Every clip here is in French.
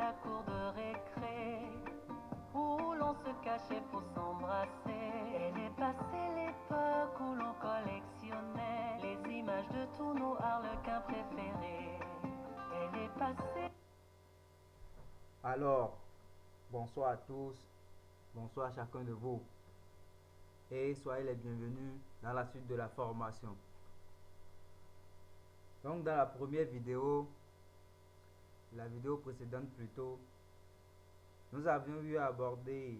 la cour de récré où l'on se cachait pour s'embrasser. Elle est passée l'époque où l'on collectionnait les images de tous nos harlequins préférés. Elle est passée. Alors, bonsoir à tous, bonsoir à chacun de vous et soyez les bienvenus dans la suite de la formation. Donc dans la première vidéo, la vidéo précédente plutôt, nous avions eu à aborder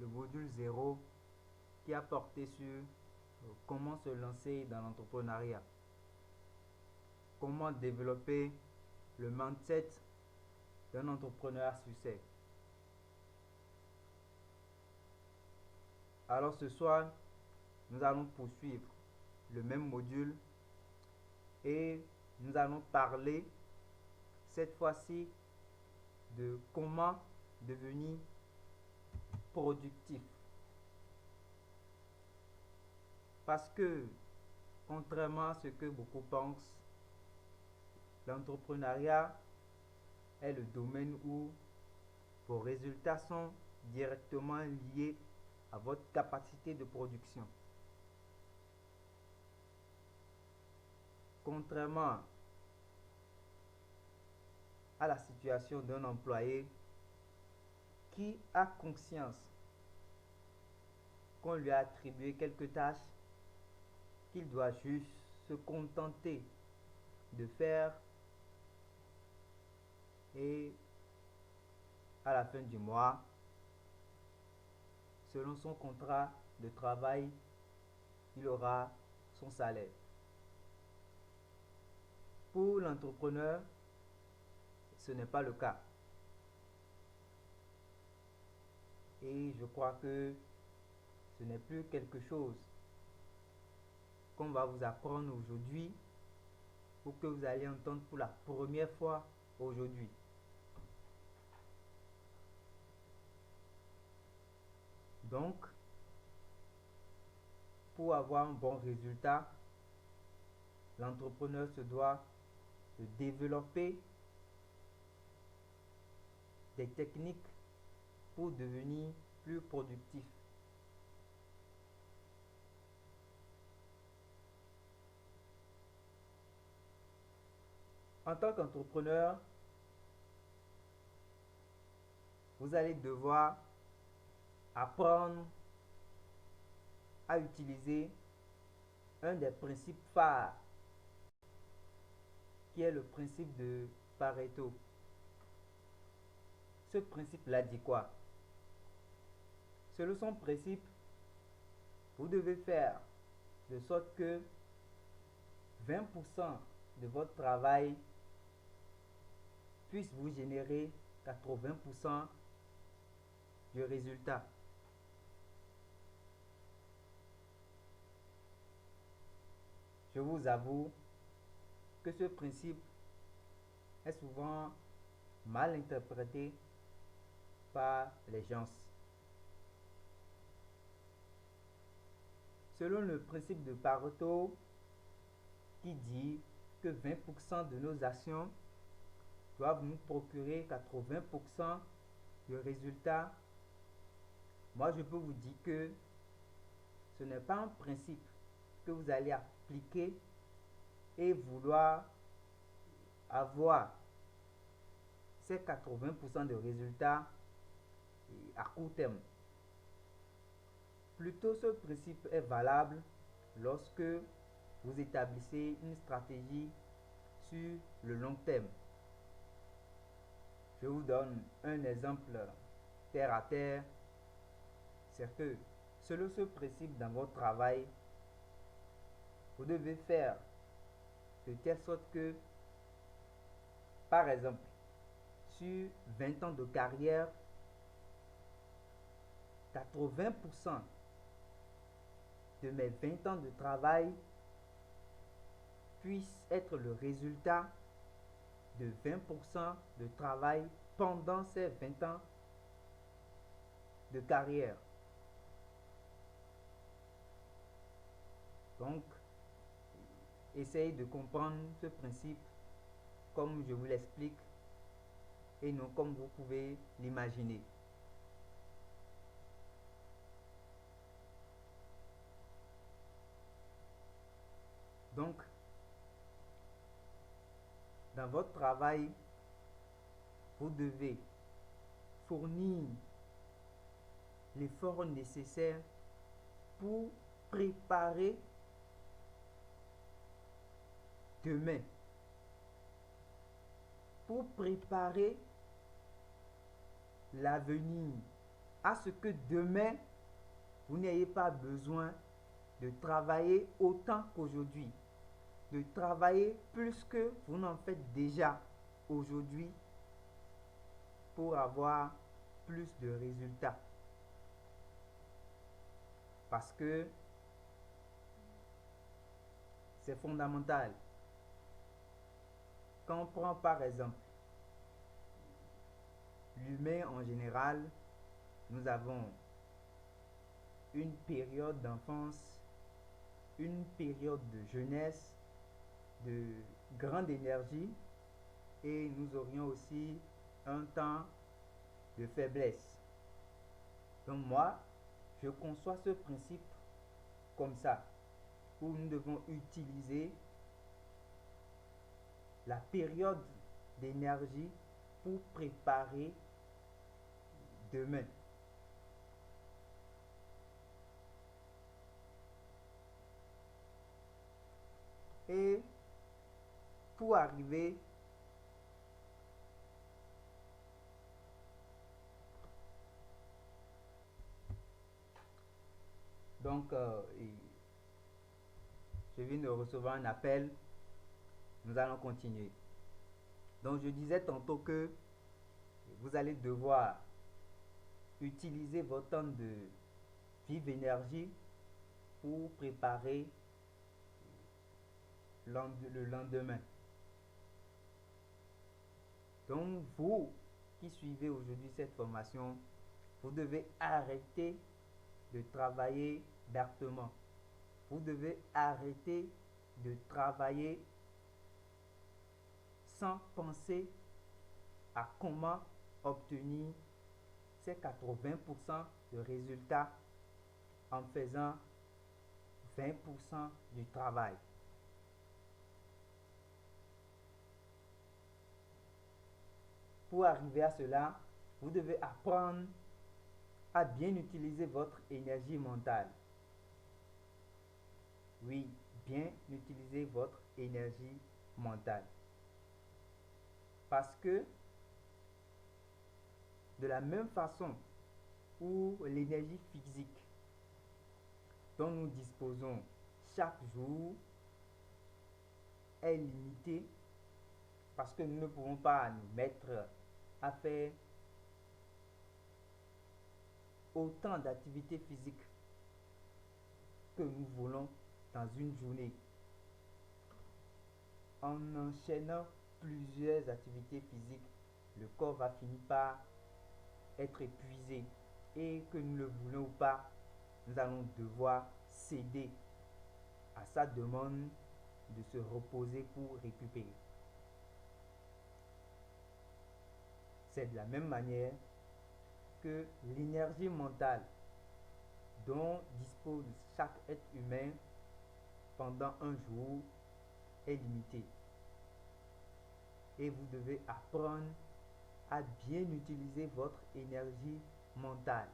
le module 0 qui a porté sur comment se lancer dans l'entrepreneuriat, comment développer le mindset d'un entrepreneur à succès. Alors ce soir, nous allons poursuivre le même module et nous allons parler cette fois-ci de comment devenir productif. Parce que, contrairement à ce que beaucoup pensent, l'entrepreneuriat est le domaine où vos résultats sont directement liés à votre capacité de production. Contrairement à la situation d'un employé qui a conscience qu'on lui a attribué quelques tâches qu'il doit juste se contenter de faire et à la fin du mois, selon son contrat de travail, il aura son salaire. Pour l'entrepreneur, ce n'est pas le cas. Et je crois que ce n'est plus quelque chose qu'on va vous apprendre aujourd'hui ou que vous allez entendre pour la première fois aujourd'hui. Donc, pour avoir un bon résultat, l'entrepreneur se doit de développer des techniques pour devenir plus productif. En tant qu'entrepreneur, vous allez devoir apprendre à utiliser un des principes phares qui est le principe de Pareto. Ce principe-là dit quoi? Selon son principe, vous devez faire de sorte que 20% de votre travail puisse vous générer 80% du résultat. Je vous avoue que ce principe est souvent mal interprété par les gens. Selon le principe de Pareto, qui dit que 20% de nos actions doivent nous procurer 80% du résultat, moi je peux vous dire que ce n'est pas un principe que vous allez appliquer et vouloir avoir ces 80% de résultats à court terme. Plutôt, ce principe est valable lorsque vous établissez une stratégie sur le long terme. Je vous donne un exemple terre à terre. C'est que selon ce principe dans votre travail, vous devez faire de telle sorte que, par exemple, sur 20 ans de carrière, 80% de mes 20 ans de travail puissent être le résultat de 20% de travail pendant ces 20 ans de carrière. Donc, essayez de comprendre ce principe comme je vous l'explique et non comme vous pouvez l'imaginer. Donc, dans votre travail, vous devez fournir l'effort nécessaire pour préparer demain, pour préparer l'avenir, à ce que demain, vous n'ayez pas besoin de travailler autant qu'aujourd'hui, de travailler plus que vous n'en faites déjà aujourd'hui pour avoir plus de résultats. Parce que c'est fondamental. Quand on prend par exemple l'humain en général, nous avons une période d'enfance, une période de jeunesse, de grande énergie, et nous aurions aussi un temps de faiblesse. Donc moi, je conçois ce principe comme ça, où nous devons utiliser la période d'énergie pour préparer demain. Et pour arriver donc je viens de recevoir un appel, nous allons continuer. Donc je disais tantôt que vous allez devoir utiliser votre temps de vive énergie pour préparer le lendemain. Donc vous qui suivez aujourd'hui cette formation, vous devez arrêter de travailler vertement. Vous devez arrêter de travailler sans penser à comment obtenir ces 80% de résultats en faisant 20% du travail. Pour arriver à cela, vous devez apprendre à bien utiliser votre énergie mentale. Oui, bien utiliser votre énergie mentale. Parce que de la même façon où l'énergie physique dont nous disposons chaque jour est limitée, parce que nous ne pouvons pas nous mettre à faire autant d'activités physiques que nous voulons dans une journée. En enchaînant plusieurs activités physiques, le corps va finir par être épuisé, et que nous le voulons ou pas, nous allons devoir céder à sa demande de se reposer pour récupérer. C'est de la même manière que l'énergie mentale dont dispose chaque être humain pendant un jour est limitée. Et vous devez apprendre à bien utiliser votre énergie mentale.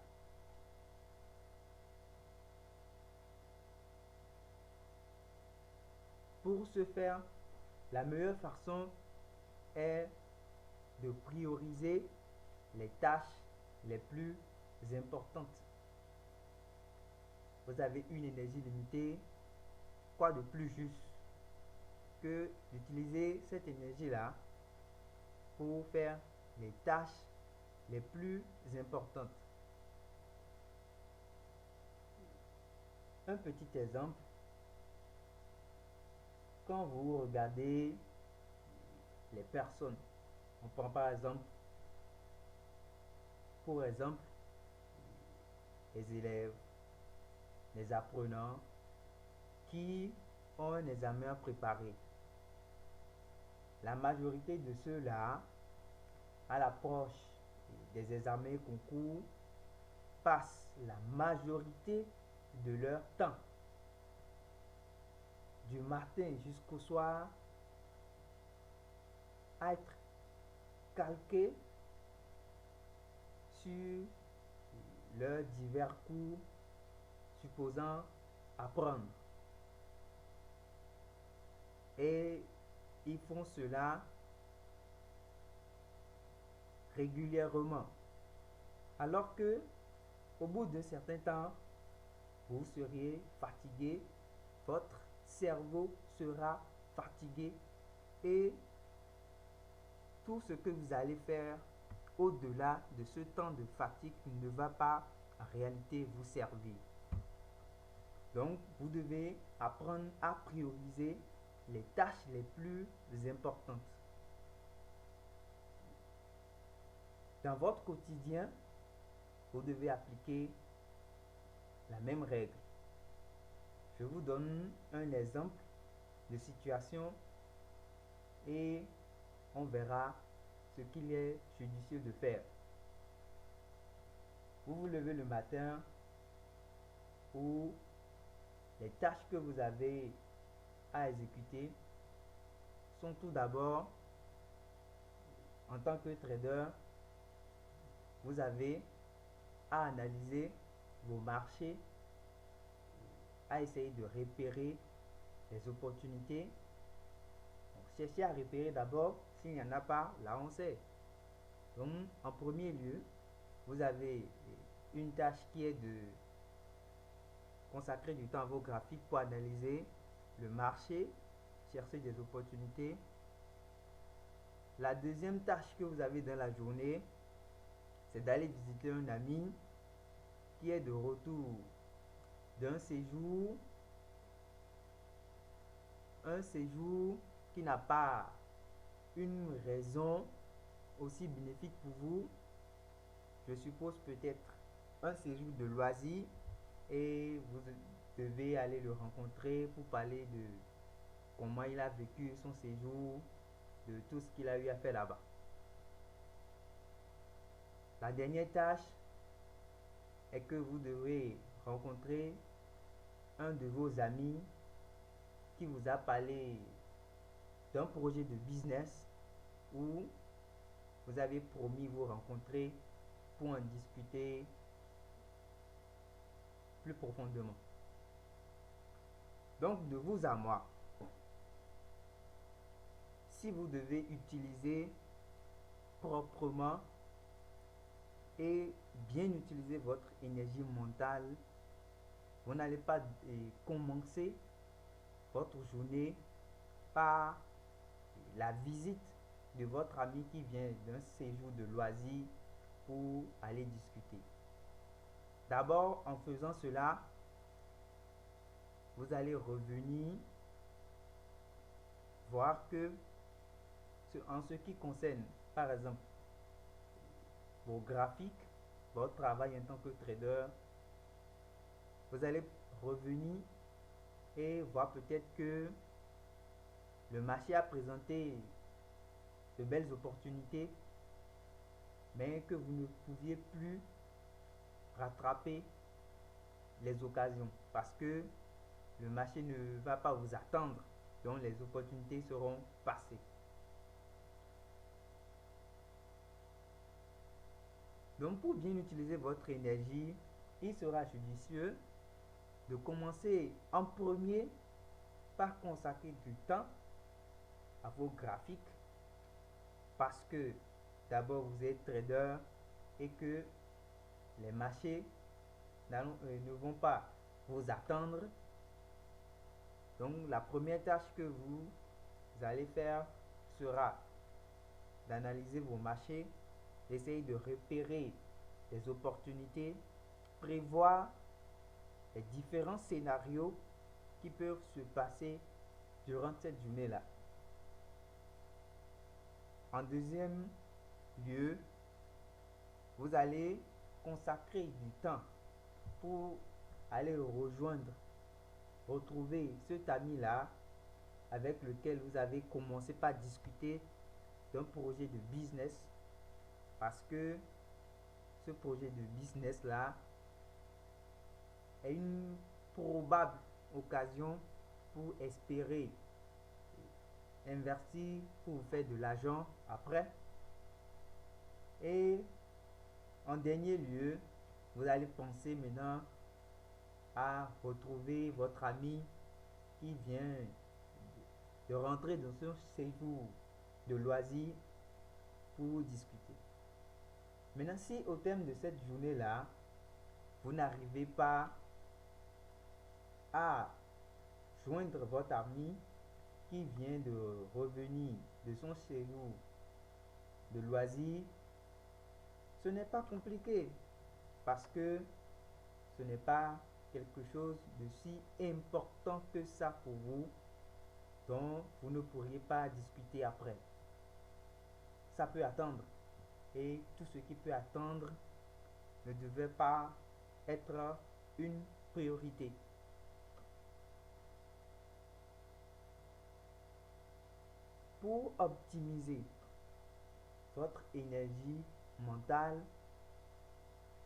Pour ce faire, la meilleure façon est de prioriser les tâches les plus importantes. Vous avez une énergie limitée, quoi de plus juste que d'utiliser cette énergie-là pour faire les tâches les plus importantes. Un petit exemple, quand vous regardez les personnes, on prend par exemple, pour exemple, les élèves, les apprenants qui ont un examen à préparer. La majorité de ceux-là à l'approche des examens et concours, passent la majorité de leur temps, du matin jusqu'au soir, à être calqués sur leurs divers cours supposant apprendre. Et ils font cela régulièrement. Alors que, au bout d'un certain temps, vous seriez fatigué, votre cerveau sera fatigué et tout ce que vous allez faire au-delà de ce temps de fatigue ne va pas en réalité vous servir. Donc, vous devez apprendre à prioriser les tâches les plus importantes. Dans votre quotidien, vous devez appliquer la même règle. Je vous donne un exemple de situation et on verra ce qu'il est judicieux de faire. Vous vous levez le matin où les tâches que vous avez à exécuter sont tout d'abord, en tant que trader, vous avez à analyser vos marchés, à essayer de repérer les opportunités. Donc, cherchez à repérer d'abord, s'il n'y en a pas, là on sait. Donc, en premier lieu, vous avez une tâche qui est de consacrer du temps à vos graphiques pour analyser le marché, chercher des opportunités. La deuxième tâche que vous avez dans la journée, c'est d'aller visiter un ami qui est de retour d'un séjour, un séjour qui n'a pas une raison aussi bénéfique pour vous. Je suppose peut-être un séjour de loisirs et vous devez aller le rencontrer pour parler de comment il a vécu son séjour, de tout ce qu'il a eu à faire là-bas. La dernière tâche est que vous devez rencontrer un de vos amis qui vous a parlé d'un projet de business où vous avez promis vous rencontrer pour en discuter plus profondément. Donc, de vous à moi, si vous devez utiliser proprement et bien utiliser votre énergie mentale, vous n'allez pas commencer votre journée par la visite de votre ami qui vient d'un séjour de loisirs pour aller discuter. D'abord, en faisant cela, vous allez revenir voir que en ce qui concerne, par exemple, vos graphiques, votre travail en tant que trader, vous allez revenir et voir peut-être que le marché a présenté de belles opportunités, mais que vous ne pouviez plus rattraper les occasions parce que le marché ne va pas vous attendre, donc les opportunités seront passées. Donc pour bien utiliser votre énergie, il sera judicieux de commencer en premier par consacrer du temps à vos graphiques parce que d'abord vous êtes trader et que les marchés ne vont pas vous attendre. Donc la première tâche que vous allez faire sera d'analyser vos marchés, d'essayer de repérer les opportunités, prévoir les différents scénarios qui peuvent se passer durant cette journée-là. En deuxième lieu, vous allez consacrer du temps pour aller retrouver cet ami-là avec lequel vous avez commencé par discuter d'un projet de business parce que ce projet de business-là est une probable occasion pour espérer investir pour faire de l'argent après. Et en dernier lieu, vous allez penser maintenant à retrouver votre ami qui vient de rentrer dans son séjour de loisirs pour discuter. Maintenant, si au terme de cette journée-là, vous n'arrivez pas à joindre votre ami qui vient de revenir de son séjour de loisirs, ce n'est pas compliqué parce que ce n'est pas quelque chose de si important que ça pour vous dont vous ne pourriez pas discuter après. Ça peut attendre et tout ce qui peut attendre ne devait pas être une priorité. Pour optimiser votre énergie mentale,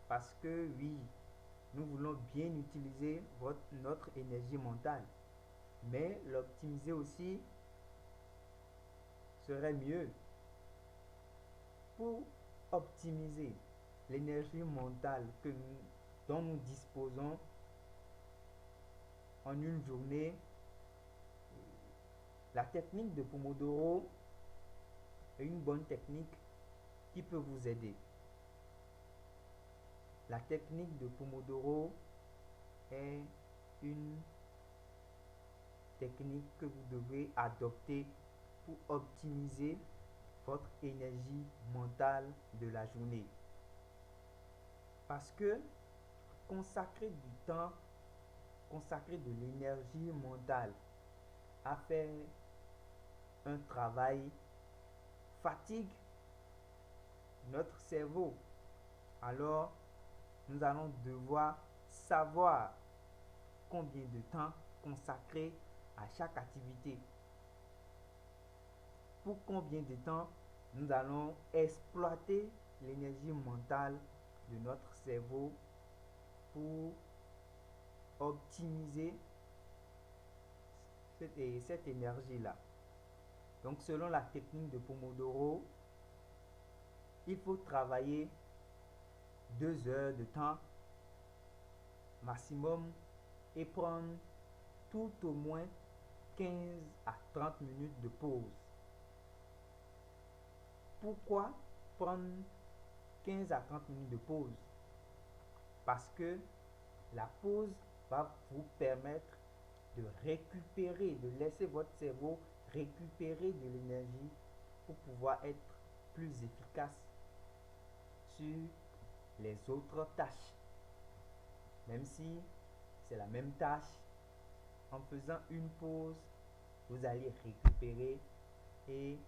parce que oui, nous voulons bien utiliser notre énergie mentale, mais l'optimiser aussi serait mieux. Pour optimiser l'énergie mentale dont nous disposons en une journée, la technique de Pomodoro est une bonne technique qui peut vous aider. La technique de Pomodoro est une technique que vous devez adopter pour optimiser votre énergie mentale de la journée. Parce que consacrer du temps, consacrer de l'énergie mentale à faire un travail fatigue notre cerveau. Alors, nous allons devoir savoir combien de temps consacrer à chaque activité. Pour combien de temps nous allons exploiter l'énergie mentale de notre cerveau pour optimiser cette énergie-là. Donc, selon la technique de Pomodoro, il faut travailler 2 heures de temps maximum et prendre tout au moins 15 à 30 minutes de pause. Pourquoi prendre 15 à 30 minutes de pause? Parce que la pause va vous permettre de récupérer, de laisser votre cerveau récupérer de l'énergie pour pouvoir être plus efficace sur les autres tâches. Même si c'est la même tâche, en faisant une pause, vous allez récupérer et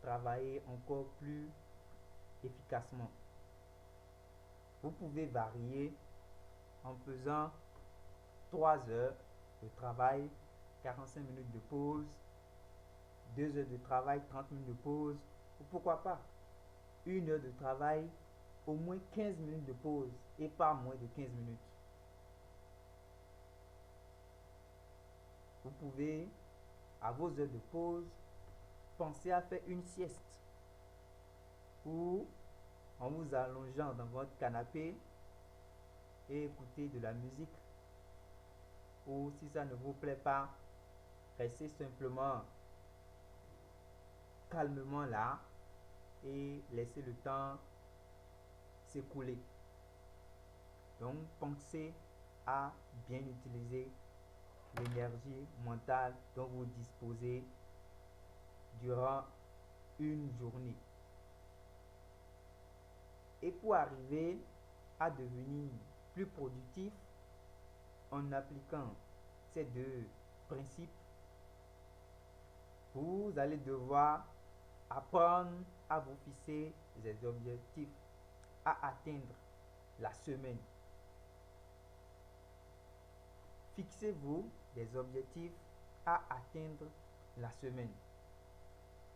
travailler encore plus efficacement. Vous pouvez varier en faisant 3 heures de travail, 45 minutes de pause, 2 heures de travail, 30 minutes de pause, ou pourquoi pas 1 heure de travail, au moins 15 minutes de pause et pas moins de 15 minutes. Vous pouvez, à vos heures de pause, penser à faire une sieste ou en vous allongeant dans votre canapé et écouter de la musique, ou si ça ne vous plaît pas, restez simplement calmement là et laissez le temps s'écouler. Donc pensez à bien utiliser l'énergie mentale dont vous disposez durant une journée. Et pour arriver à devenir plus productif en appliquant ces 2 principes, vous allez devoir apprendre à vous fixer des objectifs à atteindre la semaine. Fixez-vous des objectifs à atteindre la semaine.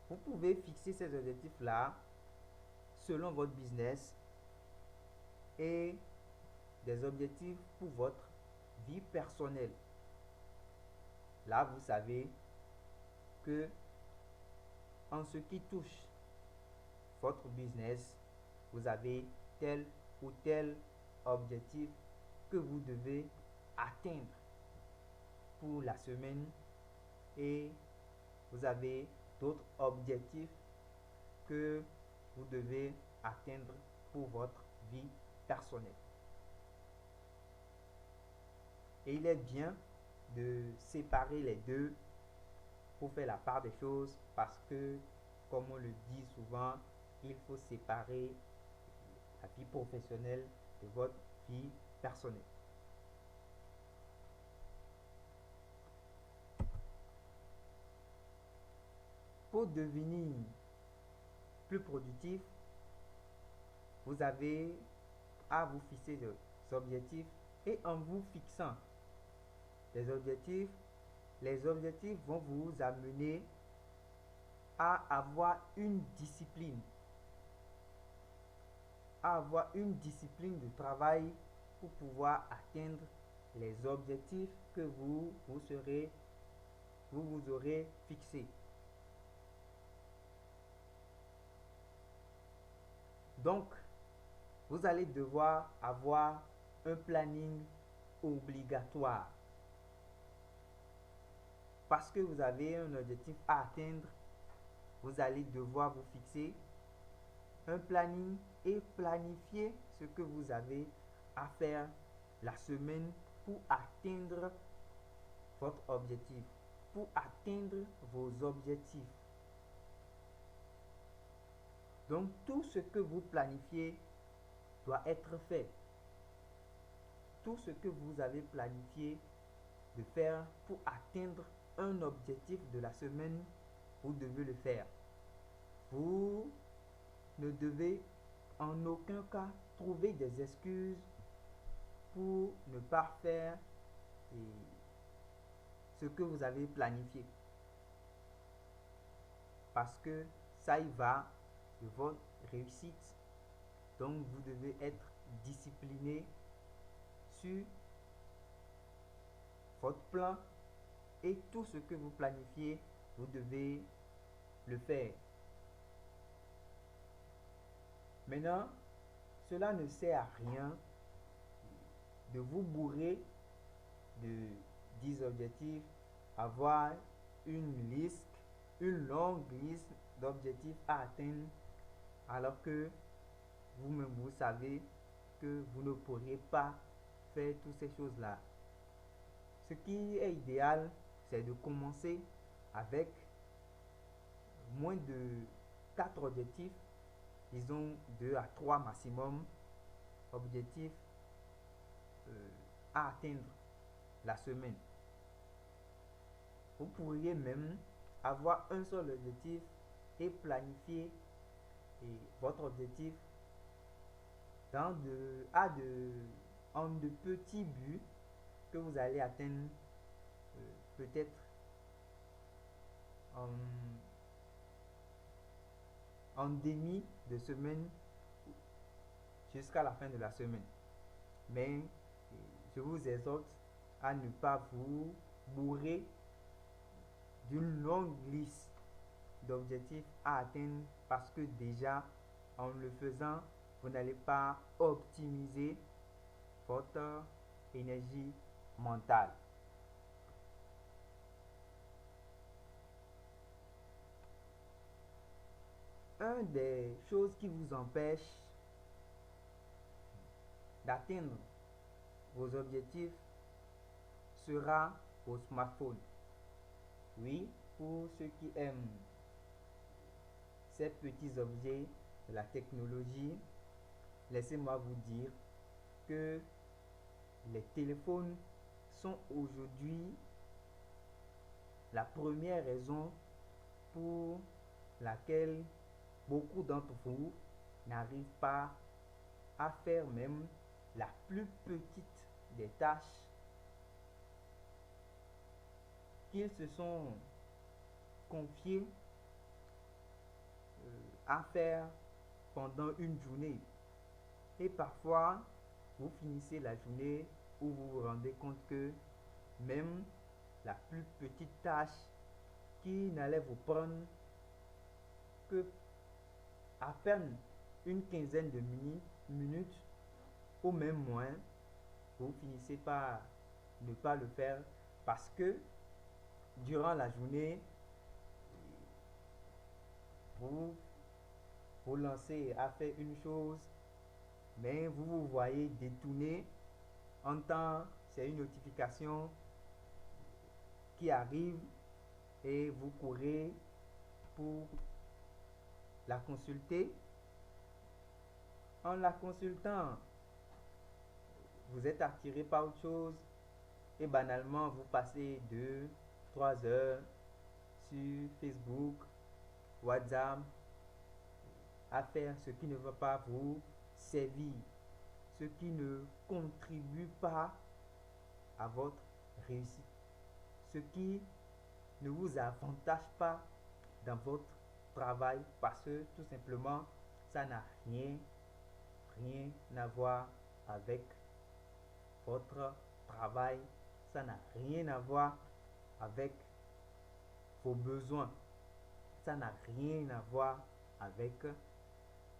Vous pouvez fixer ces objectifs-là selon votre business et des objectifs pour votre vie personnelle. Là, vous savez que en ce qui touche votre business, vous avez tel ou tel objectif que vous devez atteindre pour la semaine et vous avez d'autres objectifs que vous devez atteindre pour votre vie personnelle. Et il est bien de séparer les deux pour faire la part des choses parce que, comme on le dit souvent, il faut séparer la vie professionnelle de votre vie personnelle. Pour devenir plus productif, vous avez à vous fixer des objectifs et en vous fixant des objectifs, les objectifs vont vous amener à avoir une discipline de travail pour pouvoir atteindre les objectifs que vous aurez fixés. Donc, vous allez devoir avoir un planning obligatoire. Parce que vous avez un objectif à atteindre, vous allez devoir vous fixer un planning et planifier ce que vous avez à faire la semaine pour atteindre votre objectif, pour atteindre vos objectifs. Donc tout ce que vous planifiez doit être fait. Tout ce que vous avez planifié de faire pour atteindre un objectif de la semaine, vous devez le faire. Vous ne devez en aucun cas trouver des excuses pour ne pas faire ce que vous avez planifié. Parce que ça y va de votre réussite. Donc vous devez être discipliné sur votre plan et tout ce que vous planifiez, vous devez le faire. Maintenant, cela ne sert à rien de vous bourrer de 10 objectifs, avoir une longue liste d'objectifs à atteindre, alors que vous-même vous savez que vous ne pourrez pas faire toutes ces choses-là. Ce qui est idéal, c'est de commencer avec moins de 4 objectifs, disons 2 à 3 maximum objectifs à atteindre la semaine. Vous pourriez même avoir un seul objectif et planifier votre objectif en de petits buts que vous allez atteindre peut-être en demi de semaine jusqu'à la fin de la semaine. Mais je vous exhorte à ne pas vous bourrer d'une longue liste d'objectifs à atteindre parce que déjà en le faisant, vous n'allez pas optimiser votre énergie mentale. Une des choses qui vous empêche d'atteindre vos objectifs sera vos smartphones. Oui, pour ceux qui aiment ces petits objets de la technologie, laissez-moi vous dire que les téléphones sont aujourd'hui la première raison pour laquelle beaucoup d'entre vous n'arrivent pas à faire même la plus petite des tâches qu'ils se sont confiés à faire pendant une journée. Et parfois, vous finissez la journée où vous vous rendez compte que même la plus petite tâche qui n'allait vous prendre que à peine une quinzaine de minutes ou même moins, vous finissez par ne pas le faire parce que durant la journée, vous vous lancez à faire une chose, mais vous vous voyez détourné en temps, c'est une notification qui arrive et vous courez pour la consulter. En la consultant, vous êtes attiré par autre chose et banalement vous passez 2, 3 heures sur Facebook, WhatsApp à faire ce qui ne va pas vous servir, ce qui ne contribue pas à votre réussite, ce qui ne vous avantage pas dans votre travail parce que tout simplement ça n'a rien à voir avec votre travail, ça n'a rien à voir avec vos besoins, ça n'a rien à voir avec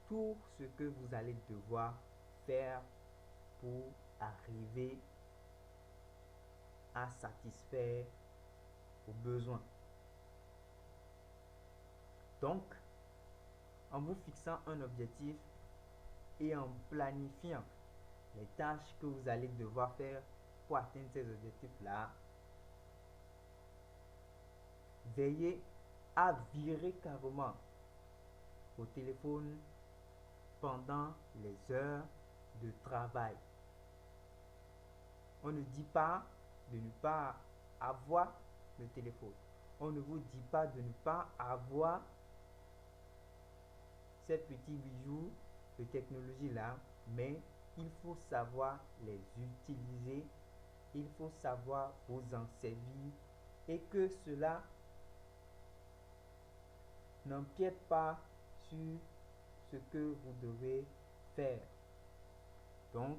tout ce que vous allez devoir faire pour arriver à satisfaire vos besoins. Donc, en vous fixant un objectif et en planifiant les tâches que vous allez devoir faire pour atteindre ces objectifs-là, veillez à virer carrément au téléphone pendant les heures de travail. On ne dit pas de ne pas avoir le téléphone. On ne vous dit pas de ne pas avoir ces petits bijoux de technologie-là, mais il faut savoir les utiliser, il faut savoir vous en servir et que cela n'empiète pas sur ce que vous devez faire. Donc,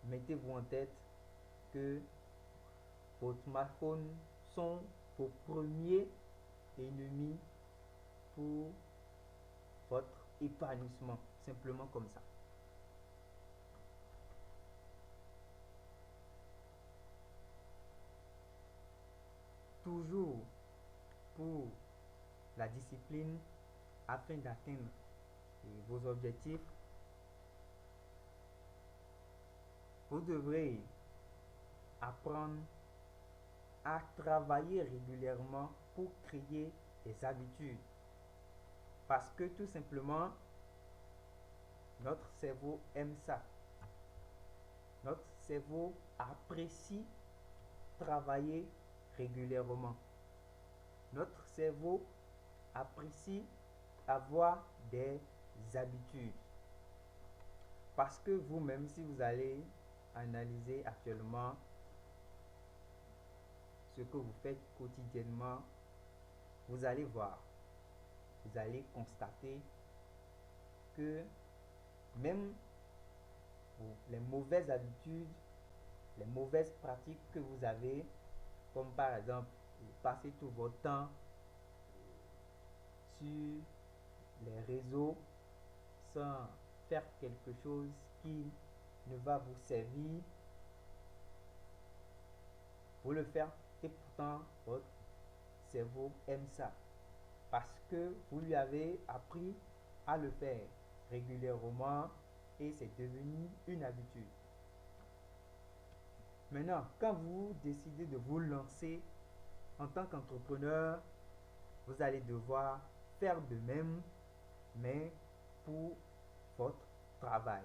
mettez-vous en tête que vos smartphones sont vos premiers ennemis pour votre épanouissement, simplement comme ça. Toujours pour la discipline afin d'atteindre vos objectifs, vous devrez apprendre à travailler régulièrement pour créer des habitudes. Parce que tout simplement, notre cerveau aime ça. Notre cerveau apprécie travailler régulièrement. Notre cerveau apprécie avoir des habitudes. Parce que vous-même, si vous allez analyser actuellement ce que vous faites quotidiennement, vous allez voir, vous allez constater que même les mauvaises habitudes, les mauvaises pratiques que vous avez, comme par exemple passer tout votre temps sur les réseaux sans faire quelque chose qui ne va vous servir, vous le faites et pourtant votre cerveau aime ça parce que vous lui avez appris à le faire régulièrement et c'est devenu une habitude. Maintenant, quand vous décidez de vous lancer en tant qu'entrepreneur, vous allez devoir faire de même, mais pour votre travail.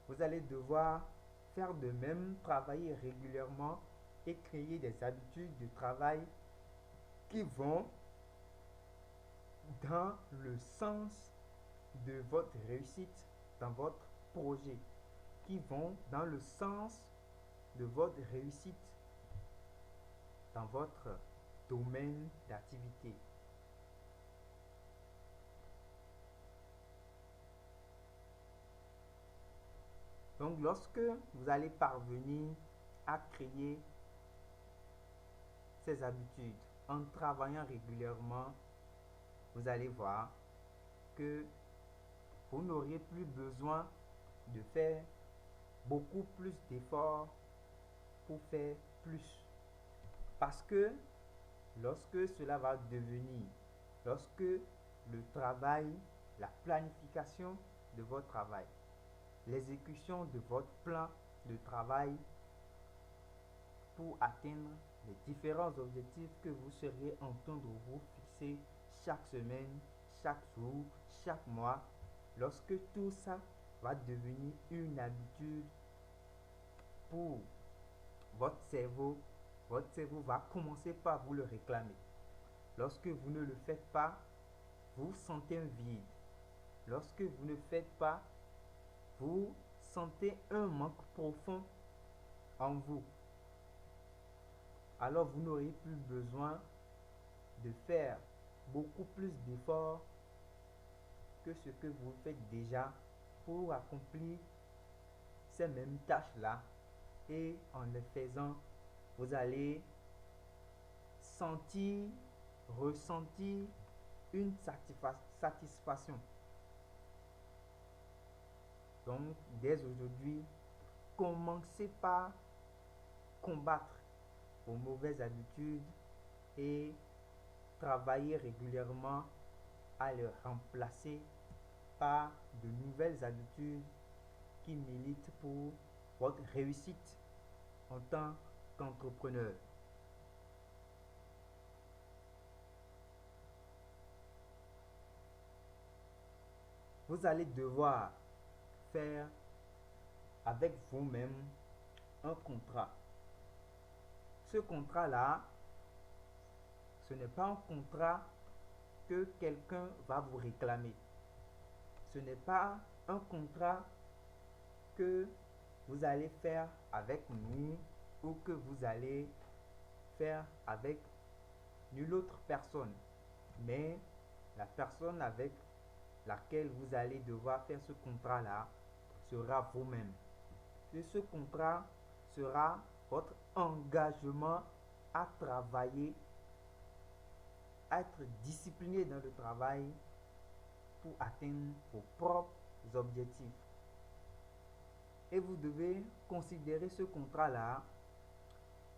Vous allez devoir faire de même, travailler régulièrement et créer des habitudes de travail qui vont dans le sens de votre réussite dans votre projet, qui vont dans le sens de votre réussite dans votre domaine d'activité. Donc, lorsque vous allez parvenir à créer ces habitudes en travaillant régulièrement, vous allez voir que vous n'aurez plus besoin de faire beaucoup plus d'efforts pour faire plus. Parce que lorsque cela va devenir, lorsque le travail, la planification de votre travail, l'exécution de votre plan de travail pour atteindre les différents objectifs que vous seriez en train de vous fixer chaque semaine, chaque jour, chaque mois, lorsque tout ça va devenir une habitude pour votre cerveau va commencer par vous le réclamer. Lorsque vous ne le faites pas, vous sentez un vide. Lorsque vous ne faites pas, vous sentez un manque profond en vous. Alors vous n'aurez plus besoin de faire beaucoup plus d'efforts que ce que vous faites déjà pour accomplir ces mêmes tâches-là. Et en les faisant, vous allez ressentir une satisfaction. Donc, dès aujourd'hui, commencez par combattre vos mauvaises habitudes et travailler régulièrement à les remplacer par de nouvelles habitudes qui militent pour votre réussite en tant qu'entrepreneur. Vous allez devoir faire avec vous-même un contrat. Ce contrat-là, ce n'est pas un contrat que quelqu'un va vous réclamer. Ce n'est pas un contrat que vous allez faire avec nous ou que vous allez faire avec nulle autre personne. Mais la personne avec laquelle vous allez devoir faire ce contrat-là sera vous-même. Et ce contrat sera votre engagement à travailler, à être discipliné dans le travail pour atteindre vos propres objectifs. Et vous devez considérer ce contrat-là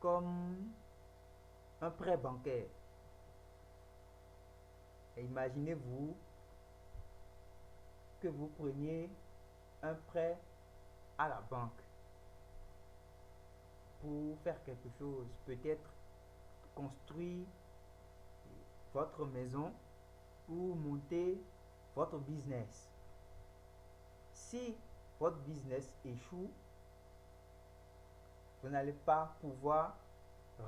comme un prêt bancaire. Et imaginez-vous que vous preniez un prêt à la banque pour faire quelque chose, peut-être construire votre maison ou monter votre business. Si votre business échoue, vous n'allez pas pouvoir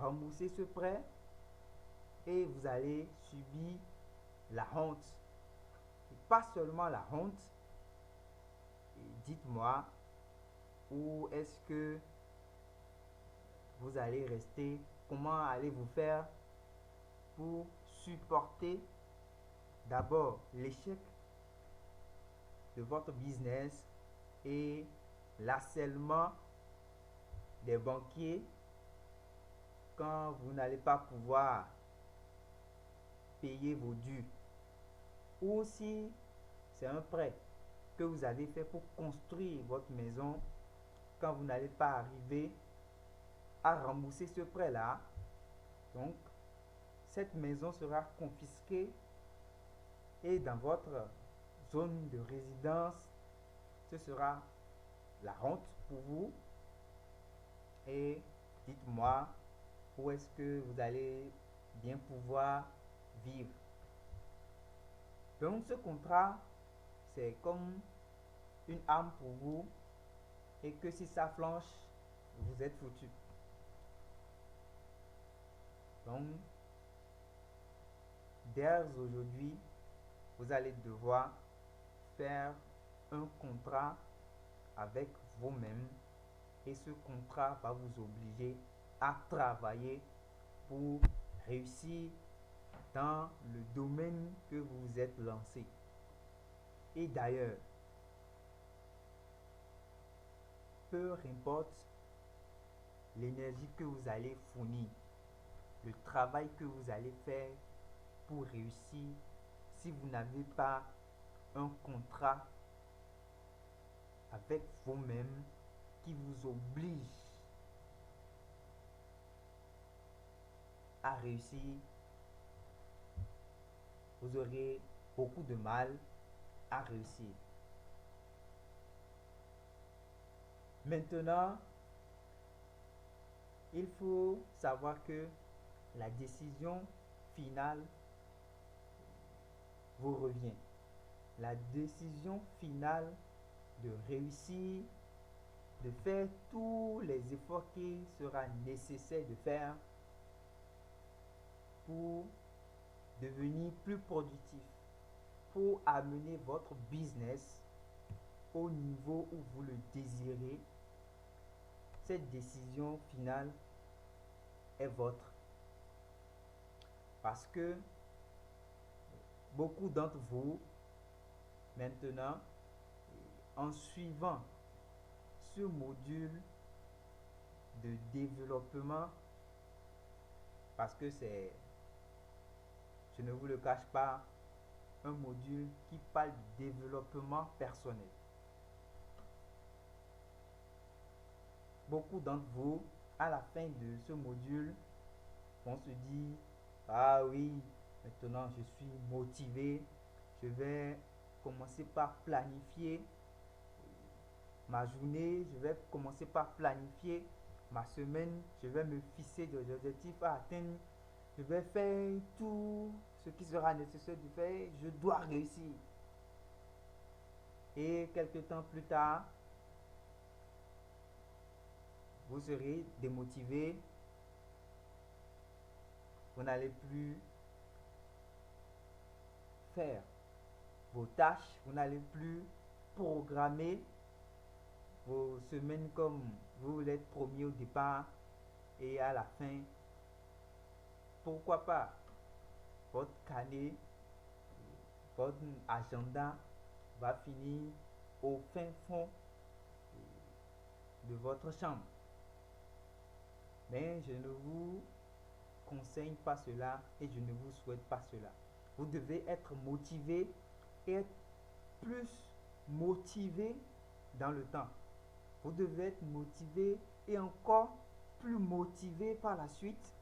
rembourser ce prêt et vous allez subir la honte. Et pas seulement la honte. Dites-moi, où est-ce que vous allez rester? Comment allez-vous faire pour supporter d'abord l'échec de votre business et l'harcèlement des banquiers quand vous n'allez pas pouvoir payer vos dus? Ou si c'est un prêt que vous avez fait pour construire votre maison, quand vous n'allez pas arriver à rembourser ce prêt-là, donc cette maison sera confisquée et dans votre zone de résidence, ce sera la honte pour vous. Et dites-moi, où est-ce que vous allez bien pouvoir vivre? Donc ce contrat, c'est comme une arme pour vous et que si ça flanche, vous êtes foutu. Donc, dès aujourd'hui, vous allez devoir faire un contrat avec vous-même et ce contrat va vous obliger à travailler pour réussir dans le domaine que vous vous êtes lancé. Et d'ailleurs, peu importe l'énergie que vous allez fournir, le travail que vous allez faire pour réussir, si vous n'avez pas un contrat avec vous-même qui vous oblige à réussir, vous aurez beaucoup de mal à réussir. Maintenant, il faut savoir que la décision finale vous revient. La décision finale de réussir, de faire tous les efforts qu'il sera nécessaire de faire pour devenir plus productif, pour amener votre business au niveau où vous le désirez. Cette décision finale est votre. Parce que beaucoup d'entre vous, maintenant, en suivant ce module de développement, parce que c'est, je ne vous le cache pas, un module qui parle du développement personnel. Beaucoup d'entre vous, à la fin de ce module, vont se dire, ah oui, maintenant je suis motivé, je vais commencer par planifier ma journée, je vais commencer par planifier ma semaine, je vais me fixer des objectifs à atteindre, je vais faire tout ce qui sera nécessaire de faire, je dois réussir. Et quelques temps plus tard, vous serez démotivé, vous n'allez plus faire vos tâches, vous n'allez plus programmer vos semaines comme vous voulez être promis au départ, et à la fin, pourquoi pas, votre carnet, votre agenda va finir au fin fond de votre chambre. Mais je ne vous conseille pas cela et je ne vous souhaite pas cela. Vous devez être motivé et être plus motivé dans le temps. Vous devez être motivé et encore plus motivé par la suite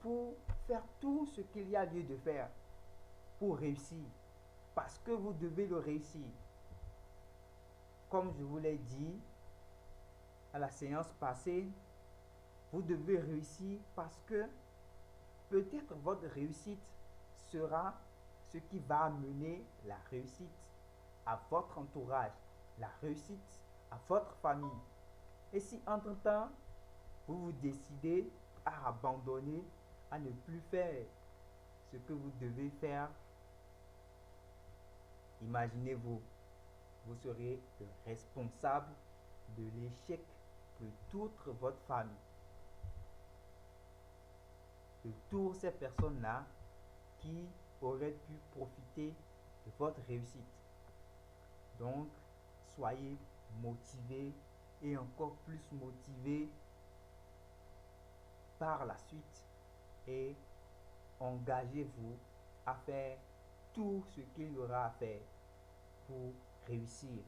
pour faire tout ce qu'il y a lieu de faire pour réussir. Parce que vous devez le réussir. Comme je vous l'ai dit à la séance passée, vous devez réussir parce que peut-être votre réussite sera ce qui va amener la réussite à votre entourage, la réussite à votre famille. Et si entre-temps, vous vous décidez à abandonner, à ne plus faire ce que vous devez faire, imaginez-vous, vous serez le responsable de l'échec de toute votre famille. De toutes ces personnes-là qui auraient pu profiter de votre réussite. Donc, soyez motivés et encore plus motivés par la suite et engagez-vous à faire tout ce qu'il y aura à faire pour réussir.